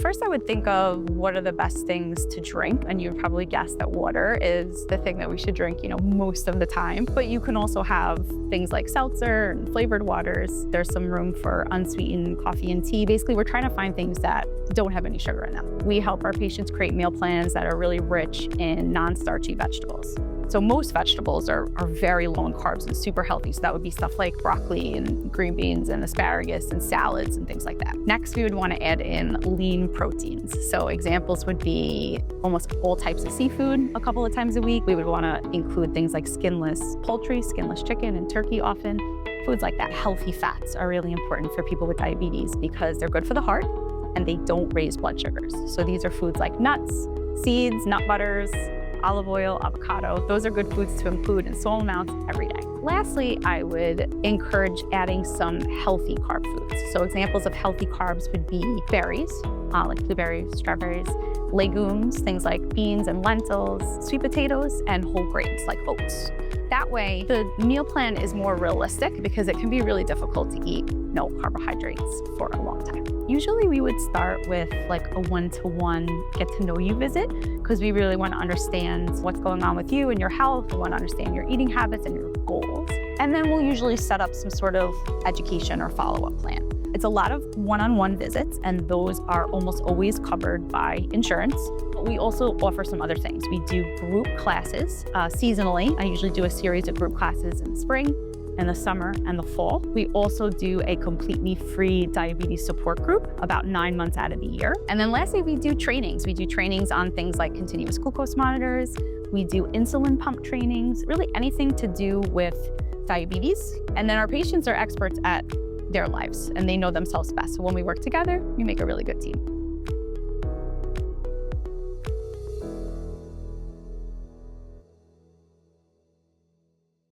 First, I would think of what are the best things to drink, and you would probably guess that water is the thing that we should drink, most of the time. But you can also have things like seltzer and flavored waters. There's some room for unsweetened coffee and tea. Basically, we're trying to find things that don't have any sugar in them. We help our patients create meal plans that are really rich in non-starchy vegetables. So most vegetables are very low in carbs and super healthy. So that would be stuff like broccoli and green beans and asparagus and salads and things like that. Next, we would want to add in lean proteins. So examples would be almost all types of seafood a couple of times a week. We would want to include things like skinless poultry, skinless chicken, and turkey often. Foods like that. Healthy fats are really important for people with diabetes because they're good for the heart and they don't raise blood sugars. So these are foods like nuts, seeds, nut butters, olive oil, avocado. Those are good foods to include in small amounts every day. Lastly, I would encourage adding some healthy carb foods. So examples of healthy carbs would be berries, like blueberries, strawberries, legumes, things like beans and lentils, sweet potatoes, and whole grains like oats. That way, the meal plan is more realistic because it can be really difficult to eat no carbohydrates for a long time. Usually we would start with like a one-to-one get-to-know-you visit because we really want to understand what's going on with you and your health. We want to understand your eating habits and your goals. And then we'll usually set up some sort of education or follow-up plan. It's a lot of one-on-one visits, and those are almost always covered by insurance. But we also offer some other things. We do group classes seasonally. I usually do a series of group classes in the spring, in the summer, and the fall. We also do a completely free diabetes support group about 9 months out of the year. And then lastly, we do trainings. We do trainings on things like continuous glucose monitors. We do insulin pump trainings, really anything to do with diabetes. And then our patients are experts at their lives and they know themselves best. So when we work together, we make a really good team.